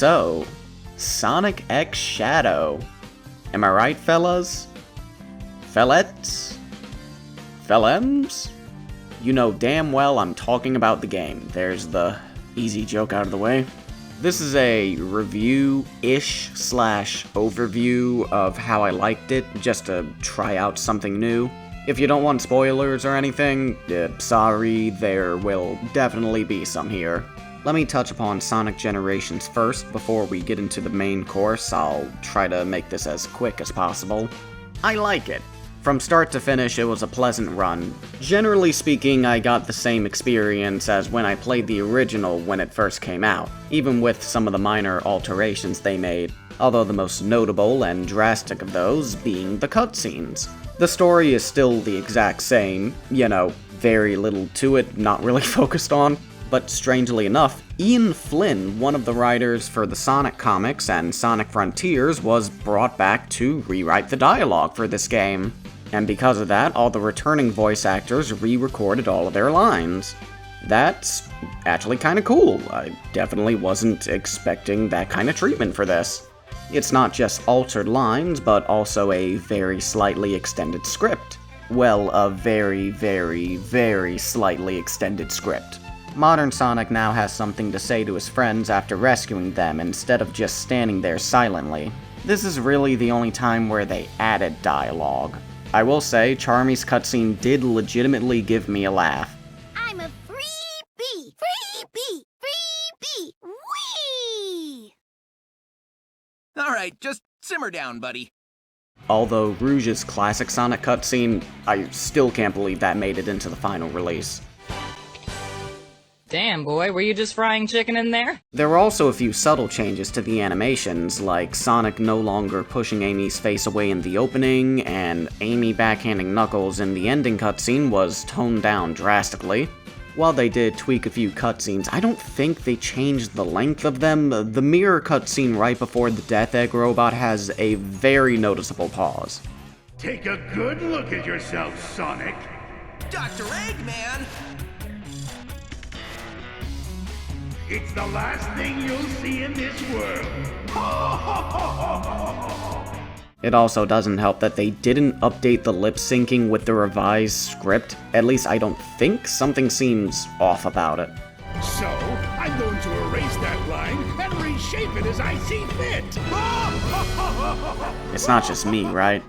So, Sonic X Shadow. Am I right, fellas? Fellettes? Fellems? You know damn well I'm talking about the game. There's the easy joke out of the way. This is a review-ish / overview of how I liked it, just to try out something new. If you don't want spoilers or anything, sorry, there will definitely be some here. Let me touch upon Sonic Generations first before we get into the main course. I'll try to make this as quick as possible. I like it. From start to finish, it was a pleasant run. Generally speaking, I got the same experience as when I played the original when it first came out, even with some of the minor alterations they made, although the most notable and drastic of those being the cutscenes. The story is still the exact same, very little to it, not really focused on. But strangely enough, Ian Flynn, one of the writers for the Sonic comics and Sonic Frontiers, was brought back to rewrite the dialogue for this game. And because of that, all the returning voice actors re-recorded all of their lines. That's actually kinda cool. I definitely wasn't expecting that kind of treatment for this. It's not just altered lines, but also a very slightly extended script. Well, a very, very, very slightly extended script. Modern Sonic now has something to say to his friends after rescuing them instead of just standing there silently. This is really the only time where they added dialogue. I will say, Charmy's cutscene did legitimately give me a laugh. I'm a free bee! Free bee! Free bee! Whee! Alright, just simmer down, buddy. Although Rouge's classic Sonic cutscene, I still can't believe that made it into the final release. Damn, boy, were you just frying chicken in there? There were also a few subtle changes to the animations, like Sonic no longer pushing Amy's face away in the opening, and Amy backhanding Knuckles in the ending cutscene was toned down drastically. While they did tweak a few cutscenes, I don't think they changed the length of them. The mirror cutscene right before the Death Egg robot has a very noticeable pause. Take a good look at yourself, Sonic. Dr. Eggman! It's the last thing you'll see in this world. It also doesn't help that they didn't update the lip syncing with the revised script. At least I don't think. Something seems off about it. So, I'm going to erase that line and reshape it as I see fit. It's not just me, right?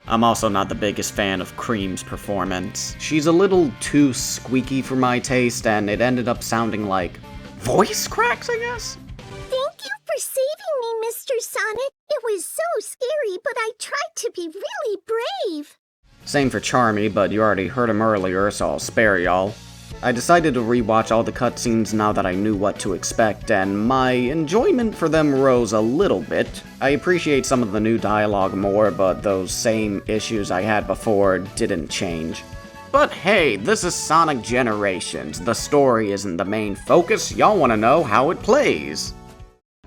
I'm also not the biggest fan of Cream's performance. She's a little too squeaky for my taste, and it ended up sounding like voice cracks, I guess? Thank you for saving me, Mr. Sonic. It was so scary, but I tried to be really brave. Same for Charmy, but you already heard him earlier, so I'll spare y'all. I decided to rewatch all the cutscenes now that I knew what to expect, and my enjoyment for them rose a little bit. I appreciate some of the new dialogue more, but those same issues I had before didn't change. But hey, this is Sonic Generations. The story isn't the main focus, y'all wanna know how it plays.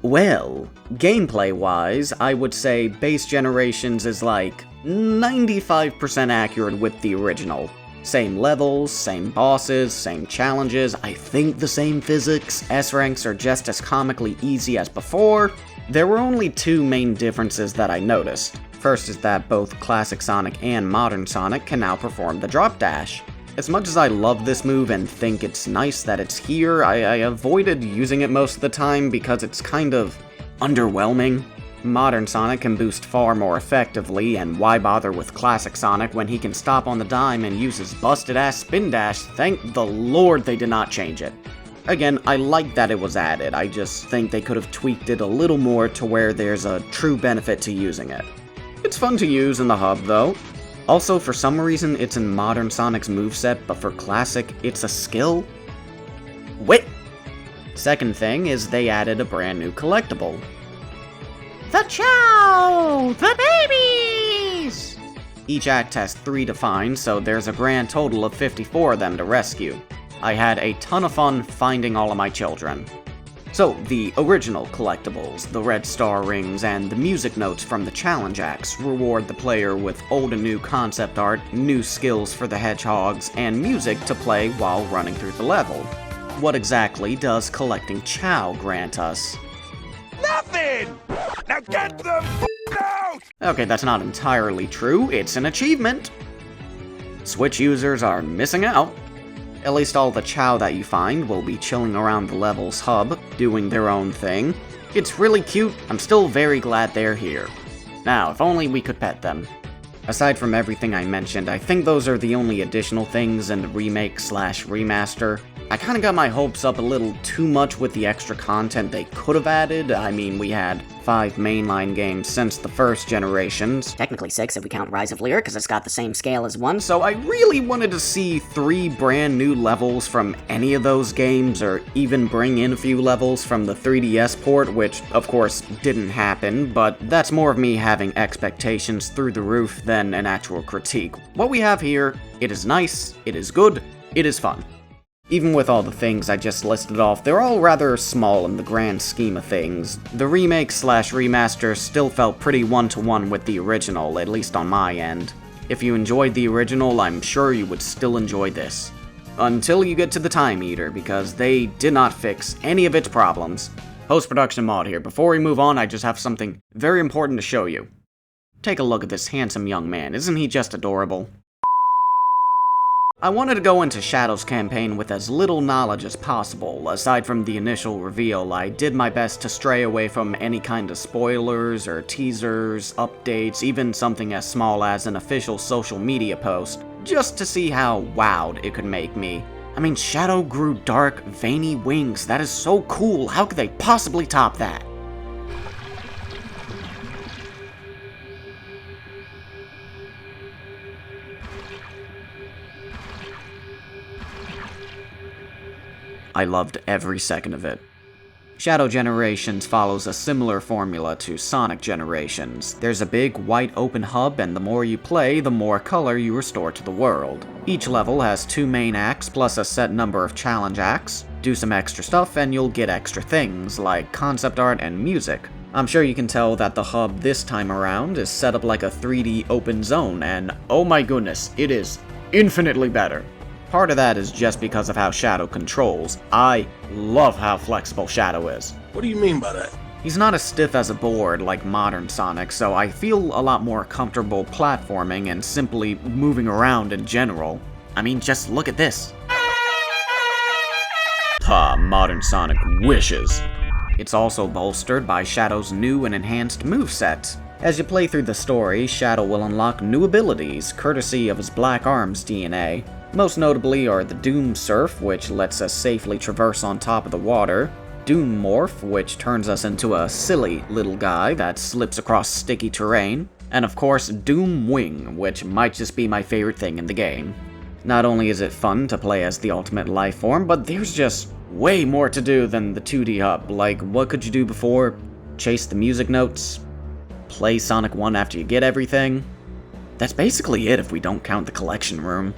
Well, gameplay-wise, I would say Base Generations is like 95% accurate with the original. Same levels, same bosses, same challenges, I think the same physics, S-ranks are just as comically easy as before. There were only two main differences that I noticed. First is that both classic Sonic and modern Sonic can now perform the drop dash. As much as I love this move and think it's nice that it's here, I avoided using it most of the time because it's kind of underwhelming. Modern Sonic can boost far more effectively, and why bother with classic Sonic when he can stop on the dime and use his busted-ass spin dash? Thank the Lord they did not change it. Again, I like that it was added, I just think they could have tweaked it a little more to where there's a true benefit to using it. It's fun to use in the hub, though. Also, for some reason, it's in modern Sonic's moveset, but for classic, it's a skill? Wait! Second thing is they added a brand new collectible. The Chow! The babies! Each act has 3 to find, so there's a grand total of 54 of them to rescue. I had a ton of fun finding all of my children. So, the original collectibles, the red star rings, and the music notes from the challenge acts reward the player with old and new concept art, new skills for the hedgehogs, and music to play while running through the level. What exactly does collecting Chow grant us? nothing! Now get them out! Okay, that's not entirely true. It's an achievement. Switch users are missing out. At least all the Chow that you find will be chilling around the level's hub, doing their own thing. It's really cute. I'm still very glad they're here. Now, if only we could pet them. Aside from everything I mentioned, I think those are the only additional things in the remake/remaster. I kinda got my hopes up a little too much with the extra content they could have added. I mean, we had 5 mainline games since the first generations. Technically 6 if we count Rise of Lyra, because it's got the same scale as 1. So I really wanted to see 3 brand new levels from any of those games, or even bring in a few levels from the 3DS port, which of course didn't happen, but that's more of me having expectations through the roof than an actual critique. What we have here, it is nice, it is good, it is fun. Even with all the things I just listed off, they're all rather small in the grand scheme of things. The remake/remaster still felt pretty one-to-one with the original, at least on my end. If you enjoyed the original, I'm sure you would still enjoy this. Until you get to the Time Eater, because they did not fix any of its problems. Post-production Maud here. Before we move on, I just have something very important to show you. Take a look at this handsome young man. Isn't he just adorable? I wanted to go into Shadow's campaign with as little knowledge as possible. Aside from the initial reveal, I did my best to stray away from any kind of spoilers or teasers, updates, even something as small as an official social media post, just to see how wowed it could make me. I mean, Shadow grew dark, veiny wings. That is so cool. How could they possibly top that? I loved every second of it. Shadow Generations follows a similar formula to Sonic Generations. There's a big, white open hub, and the more you play, the more color you restore to the world. Each level has 2 main acts, plus a set number of challenge acts. Do some extra stuff, and you'll get extra things, like concept art and music. I'm sure you can tell that the hub this time around is set up like a 3D open zone, and oh my goodness, it is infinitely better. Part of that is just because of how Shadow controls. I love how flexible Shadow is. What do you mean by that? He's not as stiff as a board like modern Sonic, so I feel a lot more comfortable platforming and simply moving around in general. I mean, just look at this. Modern Sonic wishes. It's also bolstered by Shadow's new and enhanced moveset. As you play through the story, Shadow will unlock new abilities, courtesy of his Black Arms DNA. Most notably are the Doom Surf, which lets us safely traverse on top of the water, Doom Morph, which turns us into a silly little guy that slips across sticky terrain, and of course Doom Wing, which might just be my favorite thing in the game. Not only is it fun to play as the ultimate life form, but there's just way more to do than the 2D hub. Like, what could you do before? Chase the music notes? Play Sonic 1 after you get everything? That's basically it if we don't count the collection room.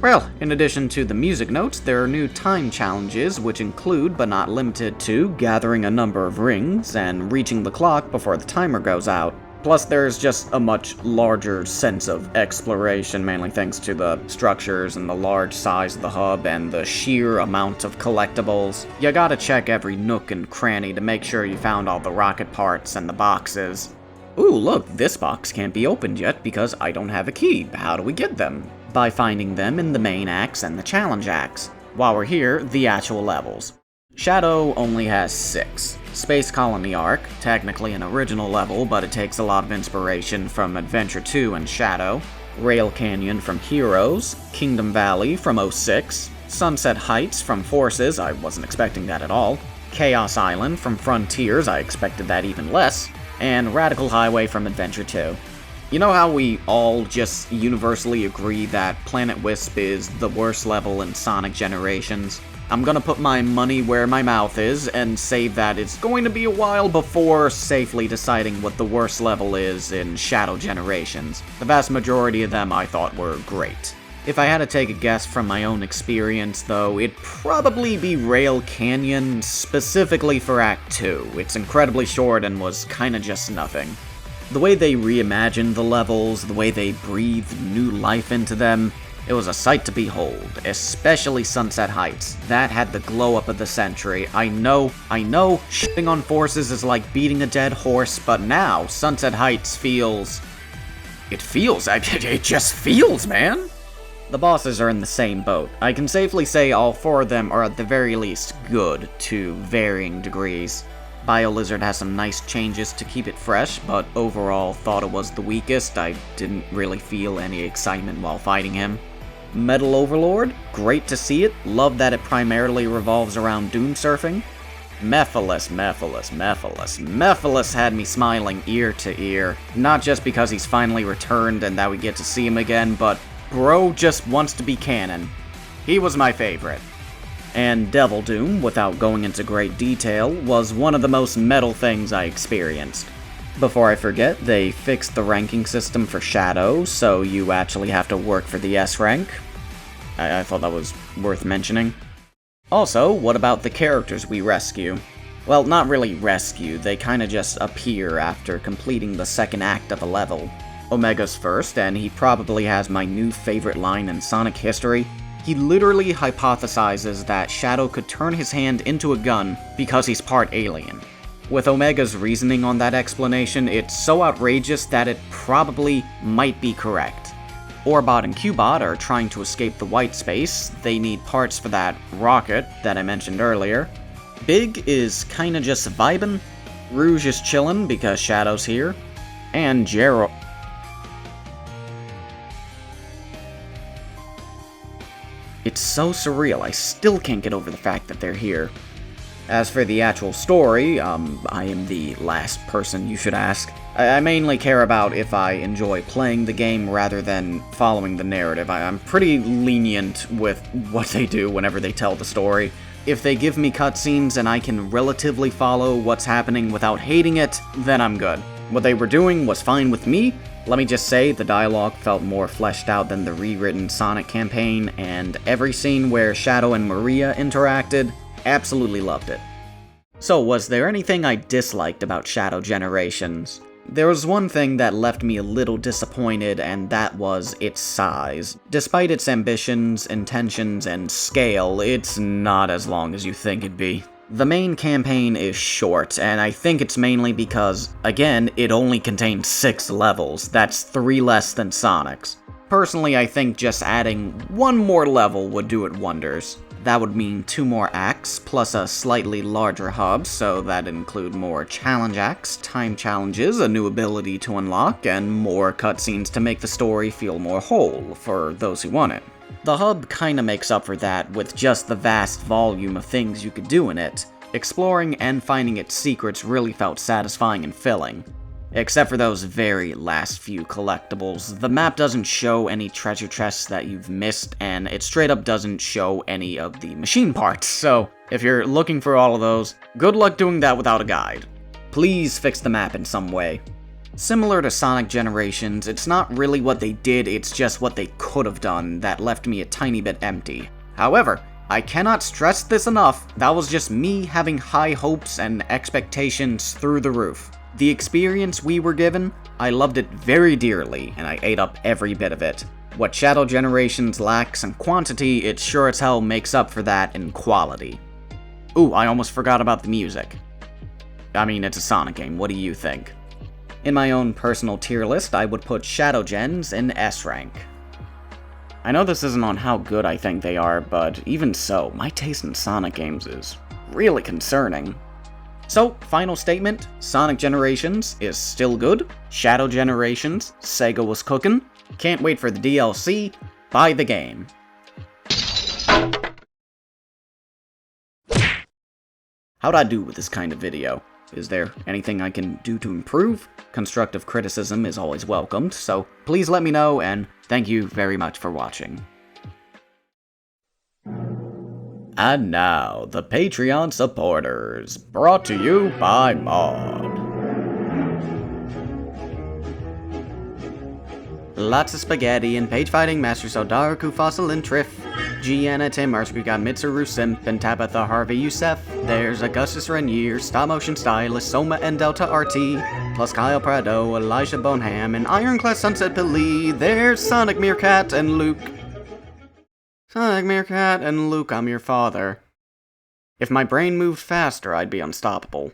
Well, in addition to the music notes, there are new time challenges, which include, but not limited to, gathering a number of rings and reaching the clock before the timer goes out. Plus, there's just a much larger sense of exploration, mainly thanks to the structures and the large size of the hub and the sheer amount of collectibles. You gotta check every nook and cranny to make sure you found all the rocket parts and the boxes. Ooh, look, this box can't be opened yet because I don't have a key. How do we get them? By finding them in the main acts and the challenge acts. While we're here, the actual levels. Shadow only has 6. Space Colony Arc, technically an original level, but it takes a lot of inspiration from Adventure 2 and Shadow. Rail Canyon from Heroes, Kingdom Valley from 06, Sunset Heights from Forces, I wasn't expecting that at all, Chaos Island from Frontiers, I expected that even less, and Radical Highway from Adventure 2. You know how we all just universally agree that Planet Wisp is the worst level in Sonic Generations? I'm gonna put my money where my mouth is and say that it's going to be a while before safely deciding what the worst level is in Shadow Generations. The vast majority of them I thought were great. If I had to take a guess from my own experience, though, it'd probably be Rail Canyon, specifically for Act 2. It's incredibly short and was kinda just nothing. The way they reimagined the levels, the way they breathed new life into them, It was a sight to behold, especially Sunset Heights. That had the glow up of the century. I know, shitting on forces is like beating a dead horse, but now Sunset Heights feels... it just feels, man! The bosses are in the same boat. I can safely say all 4 of them are at the very least good to varying degrees. BioLizard has some nice changes to keep it fresh, but overall thought it was the weakest. I didn't really feel any excitement while fighting him. Metal Overlord, great to see it. Love that it primarily revolves around doom surfing. Mephiles had me smiling ear to ear. Not just because he's finally returned and that we get to see him again, but bro just wants to be canon. He was my favorite. And Devil Doom, without going into great detail, was one of the most metal things I experienced. Before I forget, they fixed the ranking system for Shadow, so you actually have to work for the S rank. I thought that was worth mentioning. Also, what about the characters we rescue? Well, not really rescue, they kinda just appear after completing the second act of a level. Omega's first, and he probably has my new favorite line in Sonic history. He literally hypothesizes that Shadow could turn his hand into a gun because he's part alien. With Omega's reasoning on that explanation, it's so outrageous that it probably might be correct. Orbot and Cubot are trying to escape the white space. They need parts for that rocket that I mentioned earlier. Big is kinda just vibin'. Rouge is chillin' because Shadow's here. And Gerald... it's so surreal, I still can't get over the fact that they're here. As for the actual story, I am the last person you should ask. I mainly care about if I enjoy playing the game rather than following the narrative. I'm pretty lenient with what they do whenever they tell the story. If they give me cutscenes and I can relatively follow what's happening without hating it, then I'm good. What they were doing was fine with me. Let me just say, the dialogue felt more fleshed out than the rewritten Sonic campaign, and every scene where Shadow and Maria interacted, absolutely loved it. So, was there anything I disliked about Shadow Generations? There was one thing that left me a little disappointed, and that was its size. Despite its ambitions, intentions, and scale, it's not as long as you think it'd be. The main campaign is short, and I think it's mainly because, again, it only contains 6 levels. That's 3 less than Sonic's. Personally, I think just adding 1 more level would do it wonders. That would mean 2 more acts, plus a slightly larger hub, so that'd include more challenge acts, time challenges, a new ability to unlock, and more cutscenes to make the story feel more whole, for those who want it. The hub kinda makes up for that with just the vast volume of things you could do in it. Exploring and finding its secrets really felt satisfying and filling. Except for those very last few collectibles, the map doesn't show any treasure chests that you've missed, and it straight up doesn't show any of the machine parts, so if you're looking for all of those, good luck doing that without a guide. Please fix the map in some way. Similar to Sonic Generations, it's not really what they did, it's just what they could have done that left me a tiny bit empty. However, I cannot stress this enough, that was just me having high hopes and expectations through the roof. The experience we were given, I loved it very dearly, and I ate up every bit of it. What Shadow Generations lacks in quantity, it sure as hell makes up for that in quality. Ooh, I almost forgot about the music. I mean, it's a Sonic game, what do you think? In my own personal tier list, I would put Shadow Gens in S rank. I know this isn't on how good I think they are, but even so, my taste in Sonic games is really concerning. So, final statement, Sonic Generations is still good, Shadow Generations, Sega was cooking, can't wait for the DLC, buy the game. How'd I do with this kind of video? Is there anything I can do to improve? Constructive criticism is always welcomed, so please let me know, and thank you very much for watching. And now, the Patreon supporters, brought to you by Maud. Lots of spaghetti and page fighting Master Sodaruku Fossil and Triff. Gianna, Tim, Arskuga, Mitsuru, Simp, and Tabitha, Harvey, Youssef. There's Augustus Renier, Stop Motion Stylist, Soma, and Delta RT. Plus Kyle Prado, Elijah Bonham, and Ironclad Sunset Pili. There's Sonic Meerkat and Luke. Sonic, Meerkat, and Luke, I'm your father. If my brain moved faster, I'd be unstoppable.